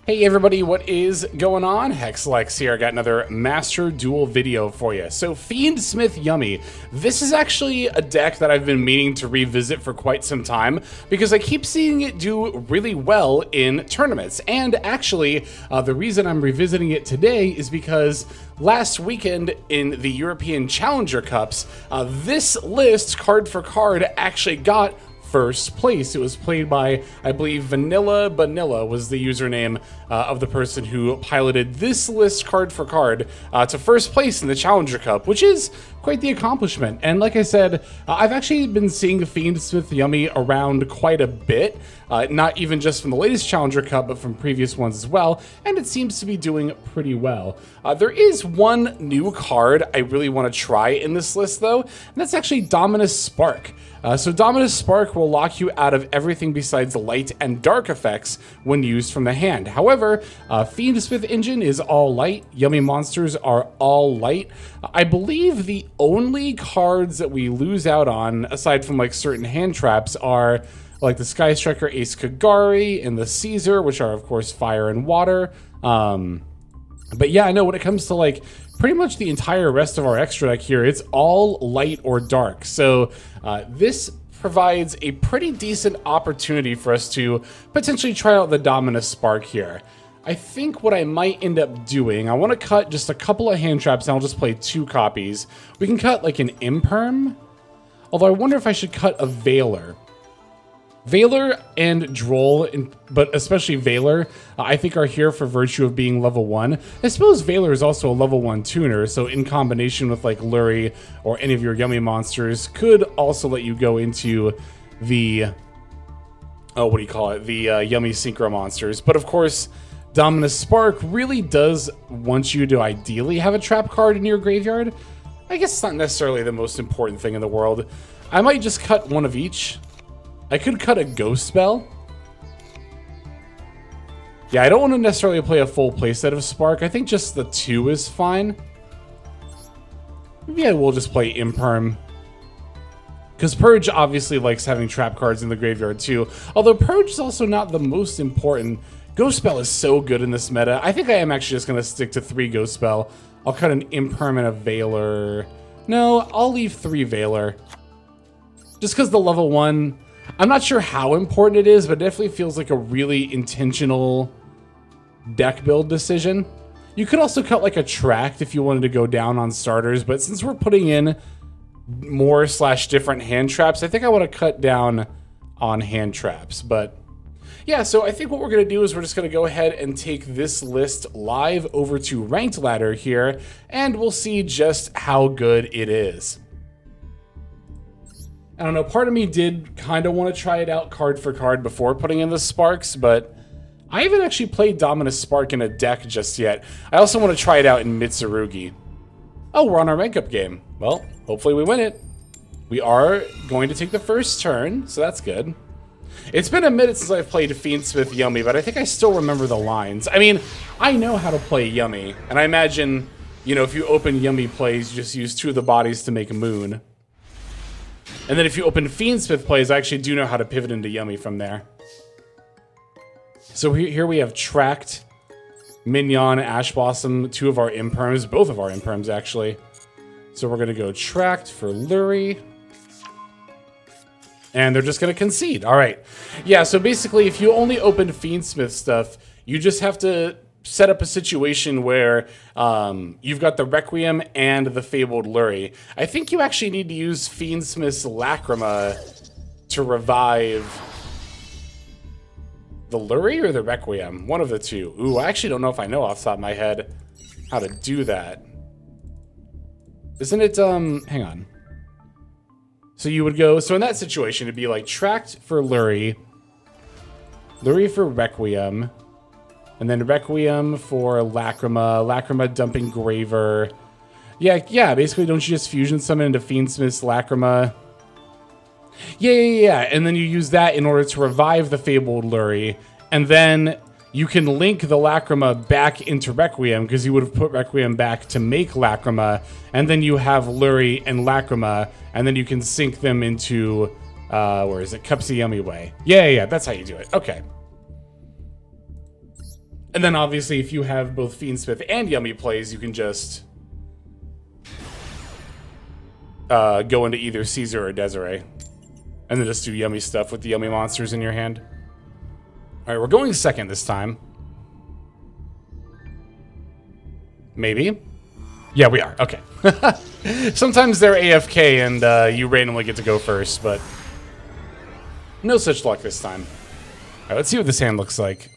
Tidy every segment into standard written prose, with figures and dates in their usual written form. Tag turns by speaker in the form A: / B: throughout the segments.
A: Hey everybody, what is going on? Hexlex here. I got another Master Duel video for you. So Fiendsmith Yummy. This is actually a deck that I've been meaning to revisit for quite some time because I keep seeing it do really well in tournaments. And actually, the reason I'm revisiting it today is because last weekend in the European Challenger Cups, this list, card for card, actually got first place. It was played by, I believe, Vanilla was the username of the person who piloted this list card for card to first place in the Challenger Cup, which is quite the accomplishment. And like I said, I've actually been seeing Fiendsmith Yummy around quite a bit, not even just from the latest Challenger Cup, but from previous ones as well, and it seems to be doing pretty well. There is one new card I really want to try in this list, though, and that's actually Dominus Spark. So Dominus Spark will lock you out of everything besides light and dark effects when used from the hand. However, Fiendsmith Engine is all light, Yummy Monsters are all light. I believe the only cards that we lose out on, aside from like certain hand traps, are like the Sky Striker Ace Kagari and the Caesar, which are of course fire and water. But yeah, I know when it comes to like pretty much the entire rest of our extra deck here, it's all light or dark. So this provides a pretty decent opportunity for us to potentially try out the Dominus Spark here. I think what I might end up doing, I want to cut just a couple of hand traps and I'll just play 2 copies. We can cut like an Imperm, although I wonder if I should cut a Veiler. Veiler and Droll, but especially Veiler, I think are here for virtue of being level 1. I suppose Veiler is also a level 1 tuner, so in combination with like Lurie or any of your Yummy Monsters, could also let you go into the, the Yummy Synchro Monsters. But of course, Dominus Spark really does want you to ideally have a trap card in your graveyard. I guess it's not necessarily the most important thing in the world. I might just cut one of each. I could cut a Ghost Spell. Yeah, I don't want to necessarily play a full playset of Spark. I think just the 2 is fine. Maybe I will just play Imperm. Because Purge obviously likes having trap cards in the graveyard too. Although Purge is also not the most important. Ghost Spell is so good in this meta. I think I am actually just going to stick to 3 Ghost Spell. I'll cut an Imperm and a Veiler. No, I'll leave 3 Veiler. Just because the level 1... I'm not sure how important it is, but it definitely feels like a really intentional deck build decision. You could also cut like a Tract if you wanted to go down on starters, but since we're putting in more / different hand traps, I think I want to cut down on hand traps. But yeah, so I think what we're going to do is we're just going to go ahead and take this list live over to Ranked Ladder here, and we'll see just how good it is. I don't know, part of me did kind of want to try it out card for card before putting in the Sparks, but I haven't actually played Dominus Spark in a deck just yet. I also want to try it out in Mitsurugi. Oh, we're on our rank up game. Well, hopefully we win it. We are going to take the first turn, so that's good. It's been a minute since I've played Fiendsmith Yummy, but I think I still remember the lines. I mean, I know how to play Yummy, and I imagine, you know, if you open Yummy plays, you just use 2 of the bodies to make a moon. And then if you open Fiendsmith plays, I actually do know how to pivot into Yummy from there. So here we have Tract, Mignon, Ash Blossom, 2 of our Imperms, both of our Imperms actually. So we're going to go Tract for Lurie. And they're just going to concede. All right. Yeah, so basically if you only open Fiendsmith stuff, you just have to set up a situation where you've got the Requiem and the Fabled Lurie. I think you actually need to use Fiendsmith's Lacrima to revive the Lurie or the Requiem. One of the 2. Ooh, I actually don't know if I know off the top of my head how to do that. Isn't it, hang on. So you would go, so in that situation, it'd be like Tract for Lurie, Lurie for Requiem, and then Requiem for Lacrima, Lacrima dumping Graver. Yeah, basically don't you just fusion summon into Fiendsmith's Lacrima? Yeah, and then you use that in order to revive the Fabled Lurie, and then you can link the Lacrima back into Requiem, because you would have put Requiem back to make Lacrima, and then you have Lurie and Lacrima, and then you can sync them into, where is it? Cups of Yummy Way. Yeah, that's how you do it. Okay. And then obviously if you have both Fiendsmith and Yummy plays, you can just go into either Caesar or Desiree. And then just do Yummy stuff with the Yummy monsters in your hand. Alright, we're going second this time. Maybe? Yeah, we are. Okay. Sometimes they're AFK and you randomly get to go first, but no such luck this time. Alright, let's see what this hand looks like.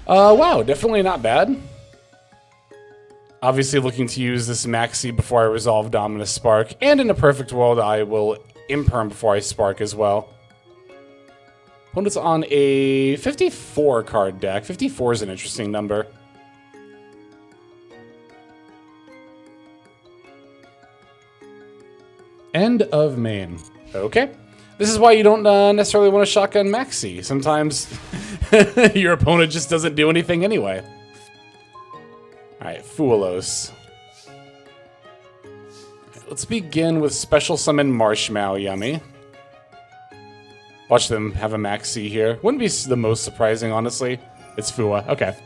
A: Wow, definitely not bad. Obviously looking to use this Maxi before I resolve Dominus Spark, and in a perfect world I will Imperm before I Spark as well. Opponent's on a 54 card deck. 54 is an interesting number. End of main. Okay. This is why you don't necessarily want to shotgun Maxi. Sometimes your opponent just doesn't do anything anyway. Alright, Fuelos. Let's begin with Special Summon Marshmallow Yummy. Watch them have a Maxi here. Wouldn't be the most surprising, honestly. It's Fua. Okay.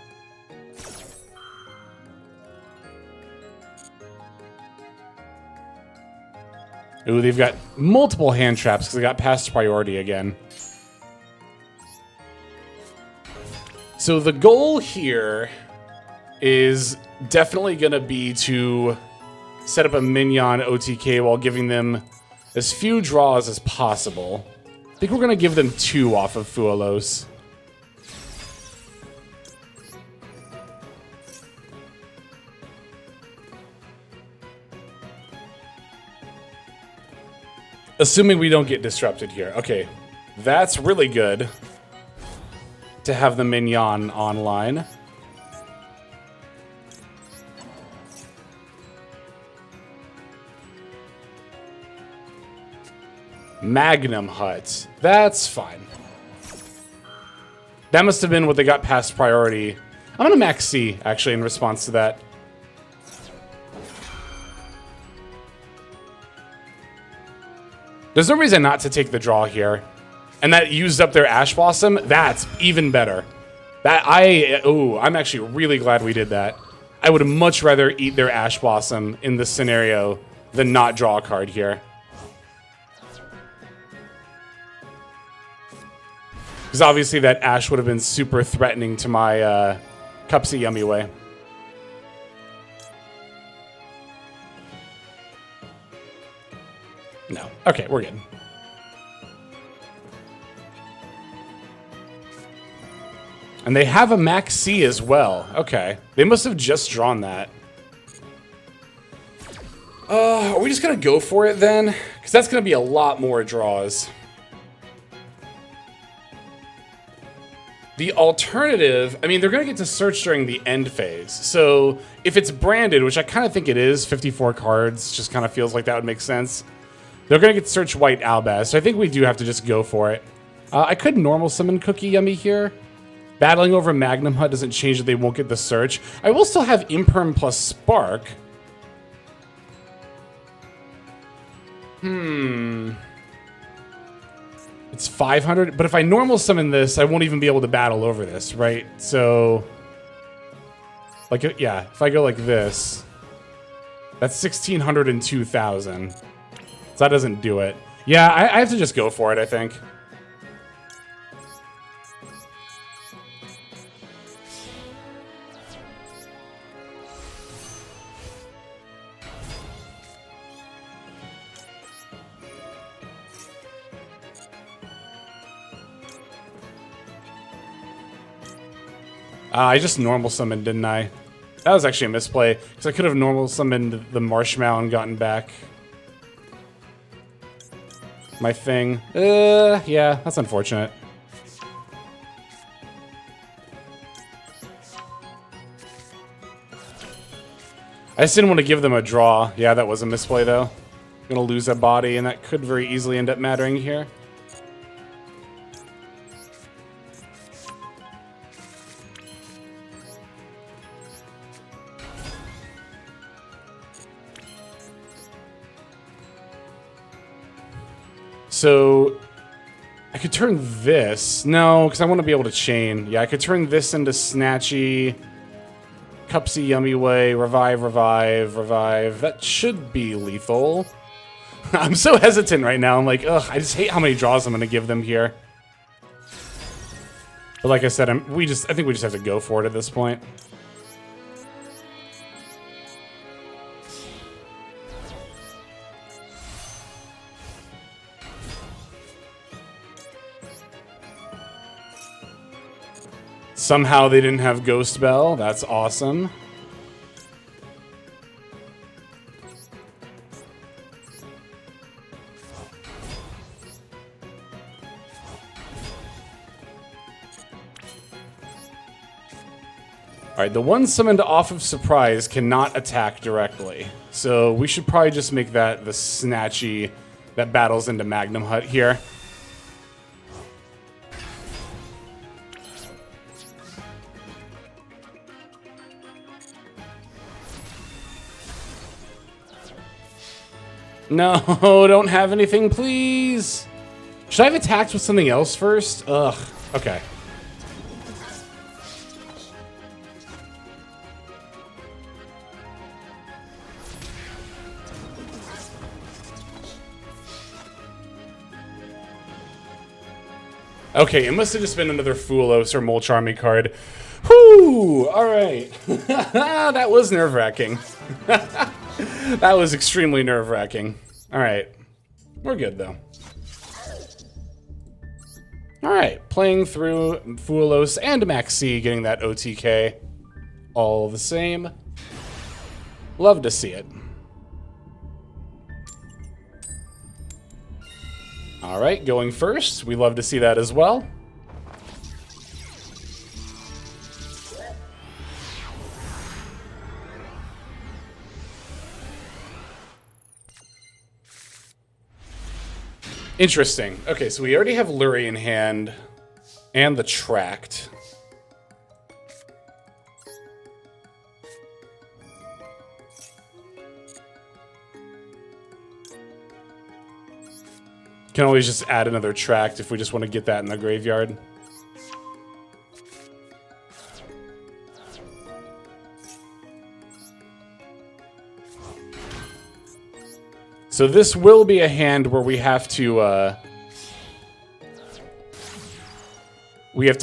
A: Ooh, they've got multiple hand traps because they got past priority again. So the goal here is definitely going to be to set up a minion OTK while giving them as few draws as possible. I think we're going to give them 2 off of Fuelos. Assuming we don't get disrupted here. Okay, that's really good to have the minion online. Magnum Hut. That's fine. That must have been what they got past priority. I'm gonna max C, actually, in response to that. There's no reason not to take the draw here. And that used up their Ash Blossom. That's even better. I'm actually really glad we did that. I would much rather eat their Ash Blossom in this scenario than not draw a card here. Because obviously that Ash would have been super threatening to my Cups of Yummy way. No. Okay, we're good. And they have a Max C as well. Okay. They must have just drawn that. Are we just going to go for it then? Because that's going to be a lot more draws. The alternative, I mean, they're going to get to search during the end phase. So if it's branded, which I kind of think it is, 54 cards, just kind of feels like that would make sense. They're going to get search White Albaz, so I think we do have to just go for it. I could normal summon Cookie Yummy here. Battling over Magnum Hut doesn't change that they won't get the search. I will still have Imperm plus Spark. It's 500, but if I normal summon this, I won't even be able to battle over this, right? So, like, yeah, if I go like this, that's 1,600 and 2,000. So that doesn't do it. Yeah, I have to just go for it, I think. I just normal summoned, didn't I? That was actually a misplay, because I could have normal summoned the Marshmallow and gotten back my thing. Yeah, that's unfortunate. I just didn't want to give them a draw. Yeah, that was a misplay, though. Gonna lose a body, and that could very easily end up mattering here. So, I could turn this. No, because I want to be able to chain. Yeah, I could turn this into Snatchy, Cupsy, Yummy Way, Revive, Revive, Revive. That should be lethal. I'm so hesitant right now. I'm like, ugh, I just hate how many draws I'm going to give them here. But like I said, I think we just have to go for it at this point. Somehow they didn't have Ghost Bell. That's awesome. Alright, the one summoned off of Surprise cannot attack directly. So we should probably just make that the Snatchy that battles into Magnum Hut here. No, don't have anything, please. Should I have attacked with something else first? Ugh, okay. Okay, it must have just been another Fulos or Molcharmy card. Whew! Alright. That was nerve-wracking. That was extremely nerve-wracking. Alright. We're good, though. Alright, playing through Fulos and Maxi, getting that OTK. All the same. Love to see it. Alright, going first. We love to see that as well. Interesting. Okay, so we already have Lurie in hand and the Tract. Can always just add another Tract if we just want to get that in the graveyard. So this will be a hand where we have to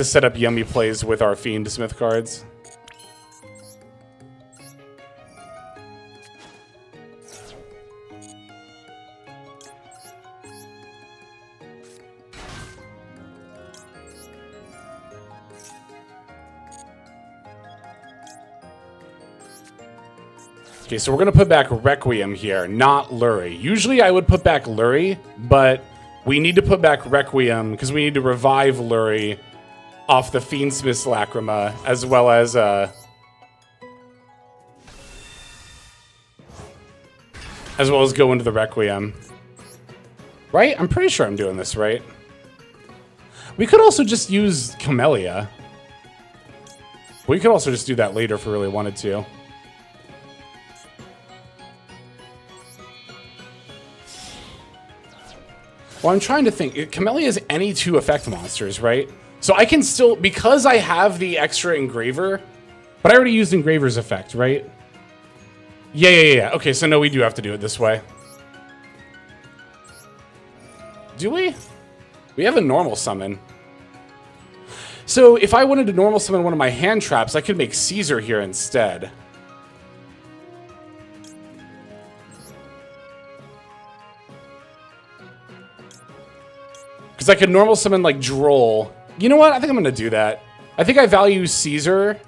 A: set up yummy plays with our Fiendsmith cards. Okay, so we're going to put back Requiem here, not Lurie. Usually I would put back Lurie, but we need to put back Requiem because we need to revive Lurie off the Fiendsmith's Lacrima, as well as go into the Requiem. Right? I'm pretty sure I'm doing this right. We could also just use Camellia. We could also just do that later if we really wanted to. Well, I'm trying to think. Camellia is any two effect monsters, right? So I can still, because I have the extra Engraver, but I already used Engraver's effect, right? Yeah. Okay, so no, we do have to do it this way. Do we? We have a normal summon. So if I wanted to normal summon one of my hand traps, I could make Caesar here instead. Because I could normal summon, like, Droll. You know what? I think I'm going to do that. I think I value Caesar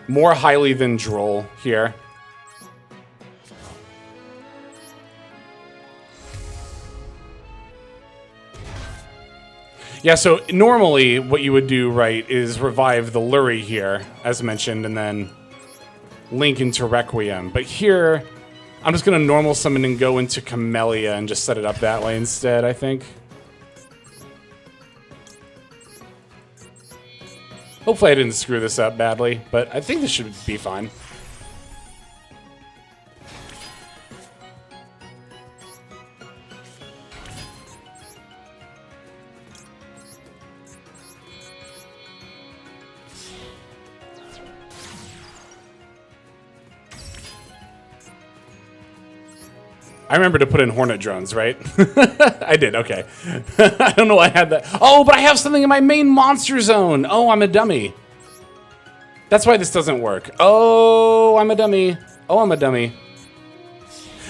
A: more highly than Droll here. Yeah, so normally what you would do, right, is revive the Lurie here, as mentioned, and then link into Requiem. But here, I'm just going to normal summon and go into Camellia and just set it up that way instead, I think. Hopefully I didn't screw this up badly, but I think this should be fine. I remember to put in Hornet drones, right? I did, okay. I don't know why I had that. Oh, but I have something in my main monster zone. Oh, I'm a dummy. That's why this doesn't work. Oh, I'm a dummy. Oh, I'm a dummy.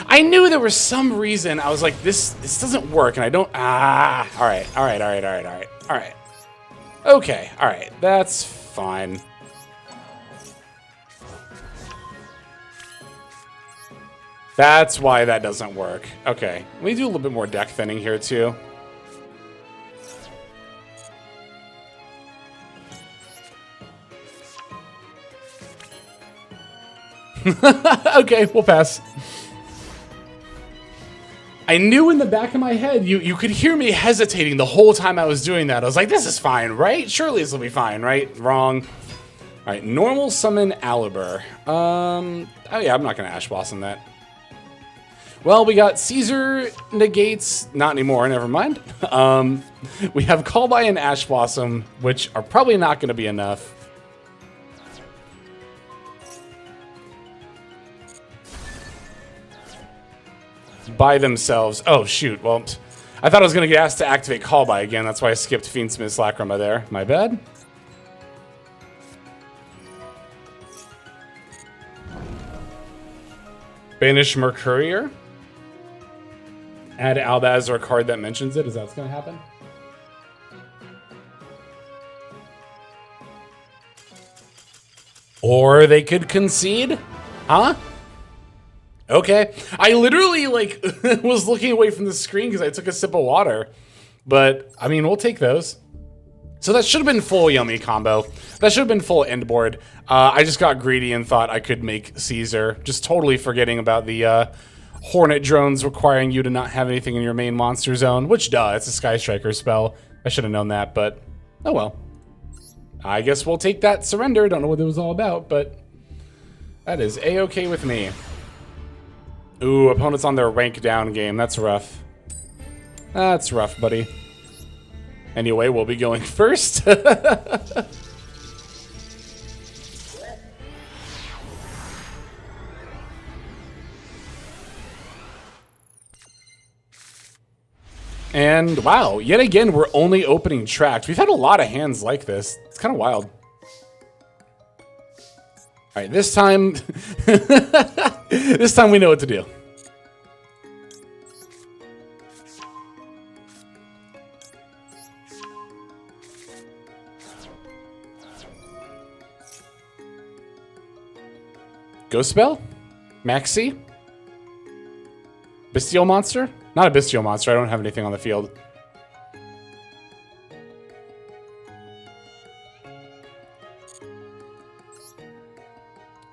A: I knew there was some reason. I was like, this doesn't work, and I don't... Ah, all right. Okay, all right, that's fine. That's why that doesn't work. Okay, let me do a little bit more deck thinning here, too. Okay, we'll pass. I knew in the back of my head, you could hear me hesitating the whole time I was doing that. I was like, this is fine, right? Surely this will be fine, right? Wrong. All right, normal summon Aliber. Oh yeah, I'm not gonna Ash Blossom that. Well, we got Caesar negates, not anymore, never mind. We have Call By and Ash Blossom, which are probably not gonna be enough. By themselves. Oh, shoot. Well, I thought I was going to get asked to activate Call By again. That's why I skipped Fiendsmith's Lacrima there. My bad. Banish Mercurier. Add Albaz or a card that mentions it. Is that what's going to happen? Or they could concede? Huh? Okay. I literally, like, was looking away from the screen because I took a sip of water. But, I mean, we'll take those. So that should have been full Yummy combo. That should have been full end board. I just got greedy and thought I could make Caesar. Just totally forgetting about the Hornet drones requiring you to not have anything in your main monster zone. Which, duh, it's a Sky Striker spell. I should have known that, but oh well. I guess we'll take that surrender. Don't know what it was all about, but that is A-okay with me. Ooh, opponent's on their rank down game. That's rough. That's rough, buddy. Anyway, we'll be going first. And wow, yet again, we're only opening tracked. We've had a lot of hands like this. It's kind of wild. All right, this time, this time we know what to do. Ghost Spell? Maxi? Bestial Monster? Not a Bestial Monster, I don't have anything on the field.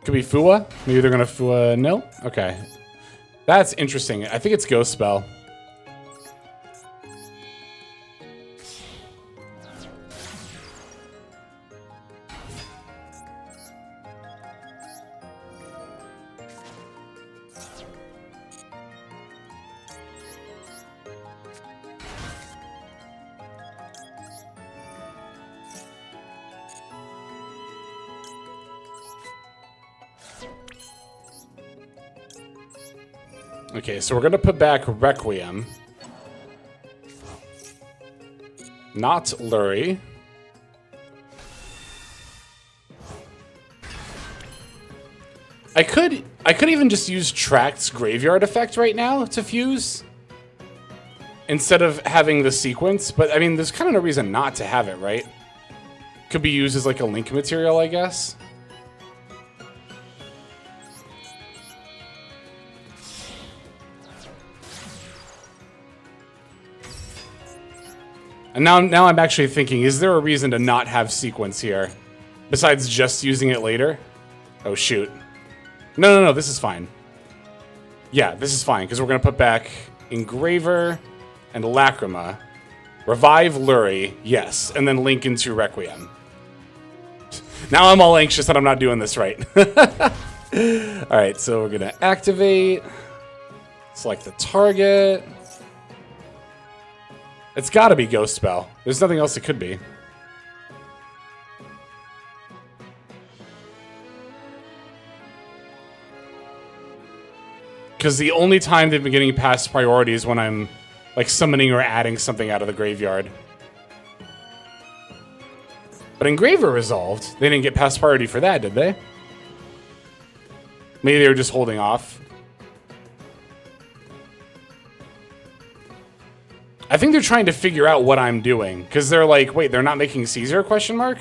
A: Could be Fua. Maybe they're gonna Fua. No? Okay. That's interesting. I think it's Ghost Spell. Okay, so we're gonna put back Requiem. Not Lurie. I could even just use Tract's Graveyard effect right now to fuse. Instead of having the sequence, but I mean there's kind of no reason not to have it, right? Could be used as like a link material, I guess. And now I'm actually thinking, is there a reason to not have sequence here? Besides just using it later? Oh, shoot. No, this is fine. Yeah, this is fine, because we're going to put back Engraver and Lacrima. Revive Lurie, yes, and then link into Requiem. Now I'm all anxious that I'm not doing this right. Alright, so we're going to activate. Select the target. It's got to be Ghost Spell. There's nothing else it could be. Because the only time they've been getting past priority is when I'm like summoning or adding something out of the graveyard. But Engraver Resolved, they didn't get past priority for that, did they? Maybe they were just holding off. I think they're trying to figure out what I'm doing. Because they're like, wait, they're not making Caesar, question mark?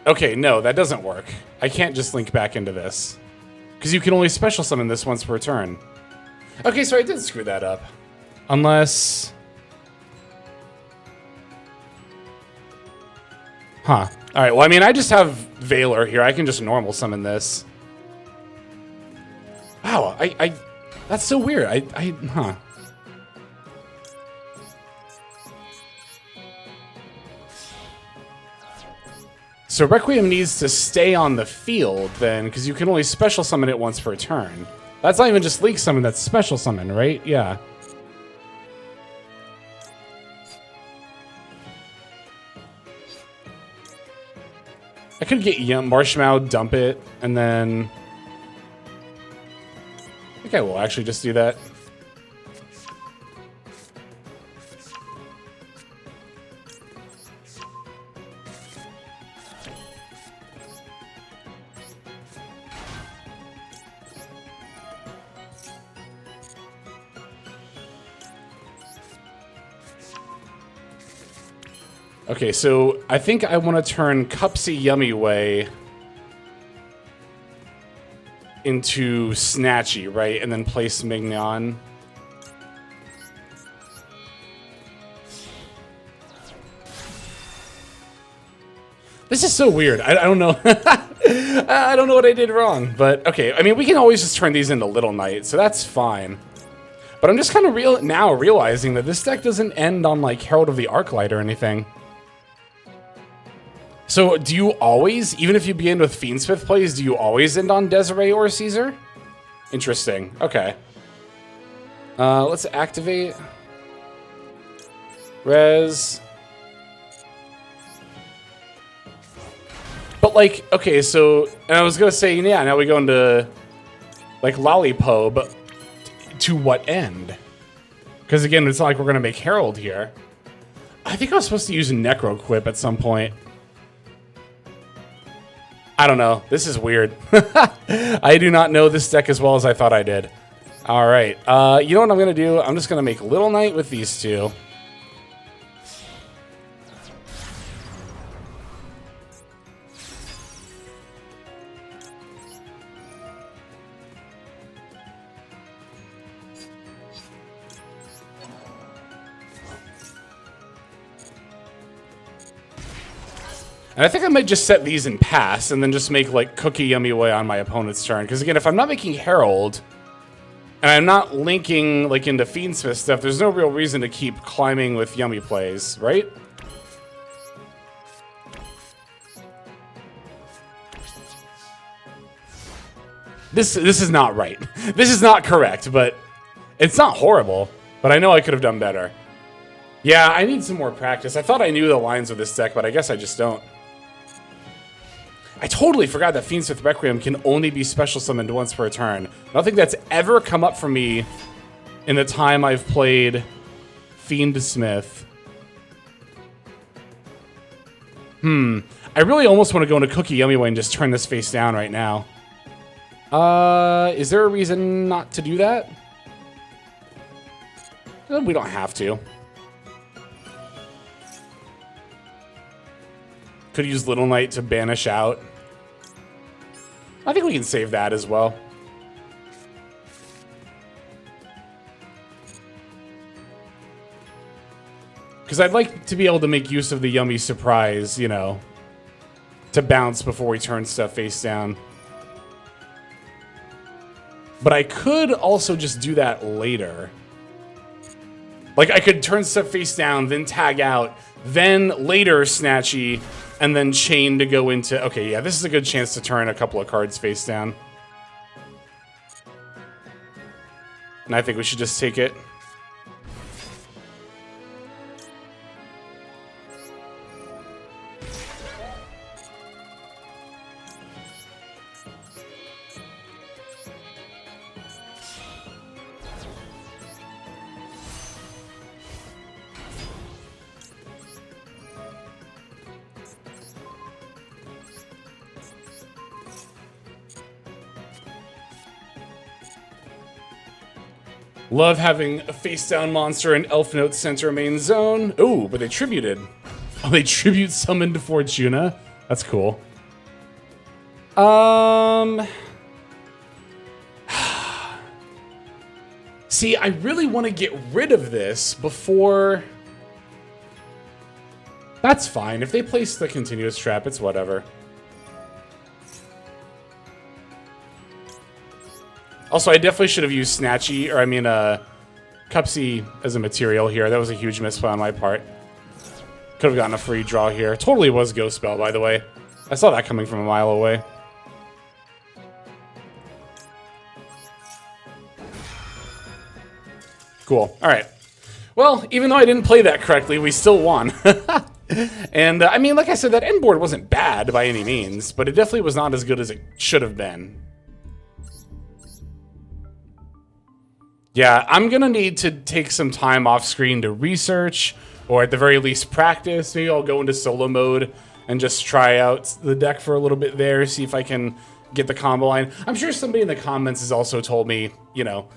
A: Okay, no, that doesn't work. I can't just link back into this. Because you can only special summon this once per turn. Okay, so I did screw that up. Unless... Huh. Alright, well, I mean, I just have Valor here. I can just normal summon this. Wow, that's so weird. Huh. So Requiem needs to stay on the field then, because you can only special summon it once per turn. That's not even just League Summon, that's Special Summon, right? Yeah. I could get Marshmallow, dump it, and then... I think I will actually just do that. Okay, so I think I want to turn Cupsy Yummy Way into Snatchy, right? And then place Mignon. This is so weird. I don't know. I don't know what I did wrong, but okay. I mean, we can always just turn these into Little Knight, so that's fine. But I'm just kind of realizing that this deck doesn't end on like Herald of the Arclight or anything. So, do you always, even if you begin with Fiendsmith plays, do you always end on Desiree or Caesar? Interesting. Okay. Let's activate. Res. But, like, okay, so, and I was going to say, yeah, now we go into, like, Lollipo, but to what end? Because, again, it's not like we're going to make Herald here. I think I was supposed to use Necroquip at some point. I don't know. This is weird. I do not know this deck as well as I thought I did. All right. You know what I'm going to do? I'm just going to make Little Knight with these two. And I think I might just set these in pass and then just make like Cookie Yummy Way on my opponent's turn. Because again, if I'm not making Herald and I'm not linking like into Fiendsmith stuff, there's no real reason to keep climbing with Yummy plays, right? This is not right. This is not correct, but it's not horrible. But I know I could have done better. Yeah, I need some more practice. I thought I knew the lines of this deck, but I guess I just don't. I totally forgot that Fiendsmith Requiem can only be special summoned once per turn. Nothing that's ever come up for me in the time I've played Fiendsmith. I really almost want to go into Cookie Yummy Way and just turn this face down right now. Is there a reason not to do that? We don't have to. Could use Little Knight to banish out. I think we can save that as well. Because I'd like to be able to make use of the Yummy Surprise, you know, to bounce before we turn stuff face down. But I could also just do that later. Like, I could turn stuff face down, then tag out, then later Snatchy, and then Chain to go into... Okay, yeah, this is a good chance to turn a couple of cards face down. And I think we should just take it. Love having a face-down monster and Elf Note center main zone. Ooh, but they tributed. Oh, they tribute summoned Fortuna. That's cool. See, I really want to get rid of this before... That's fine. If they place the continuous trap, it's whatever. Also, I definitely should have used Snatchy, or I mean, Cupsy as a material here. That was a huge misplay on my part. Could have gotten a free draw here. Totally was Ghost Spell, by the way. I saw that coming from a mile away. Cool. All right. Well, even though I didn't play that correctly, we still won. And, I mean, like I said, that end board wasn't bad by any means, but it definitely was not as good as it should have been. Yeah, I'm going to need to take some time off screen to research, or at the very least practice. Maybe I'll go into solo mode and just try out the deck for a little bit there, see if I can get the combo line. I'm sure somebody in the comments has also told me, you know,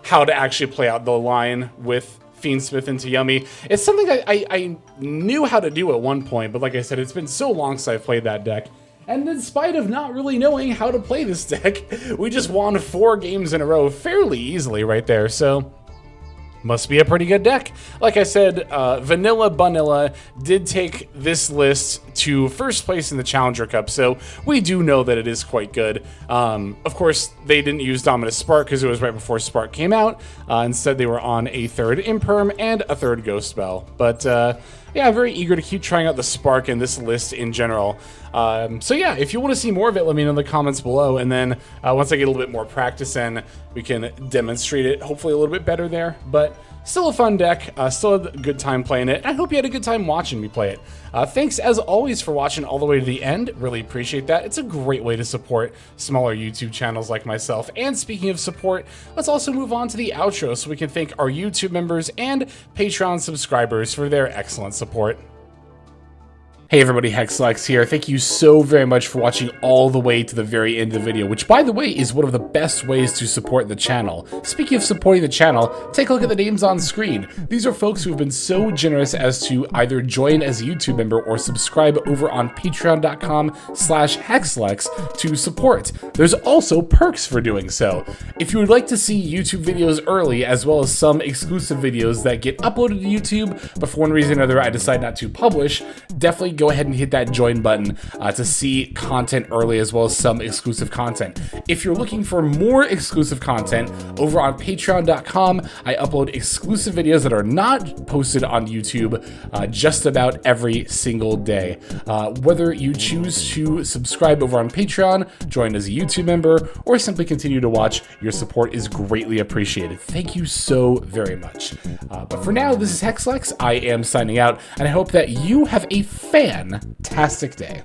A: how to actually play out the line with Fiendsmith into Yummy. It's something I knew how to do at one point, but like I said, it's been so long since I've played that deck. And in spite of not really knowing how to play this deck, we just won 4 games in a row fairly easily right there, so must be a pretty good deck. Like I said, Vanilla Bunilla did take this list to first place in the Challenger Cup, so we do know that it is quite good. Of course, they didn't use Dominus Spark because it was right before Spark came out. Instead, they were on a 3rd Imperm and a 3rd Ghost Spell. But yeah, very eager to keep trying out the Spark in this list in general. So yeah, if you want to see more of it, let me know in the comments below, and then once I get a little bit more practice in, we can demonstrate it, hopefully a little bit better there. But still a fun deck, still had a good time playing it. I hope you had a good time watching me play it. Thanks as always for watching all the way to the end, really appreciate that. It's a great way to support smaller YouTube channels like myself. And speaking of support, let's also move on to the outro so we can thank our YouTube members and Patreon subscribers for their excellent support. Hey everybody, Hexlex here. Thank you so very much for watching all the way to the very end of the video, which by the way is one of the best ways to support the channel. Speaking of supporting the channel, take a look at the names on screen. These are folks who have been so generous as to either join as a YouTube member or subscribe over on patreon.com/Hexlex to support. There's also perks for doing so. If you would like to see YouTube videos early, as well as some exclusive videos that get uploaded to YouTube, but for one reason or another I decide not to publish, definitely go ahead and hit that join button to see content early, as well as some exclusive content. If you're looking for more exclusive content, over on patreon.com, I upload exclusive videos that are not posted on YouTube just about every single day. Whether you choose to subscribe over on Patreon, join as a YouTube member, or simply continue to watch, your support is greatly appreciated. Thank you so very much. But for now, this is Hexlex. I am signing out, and I hope that you have a fantastic day.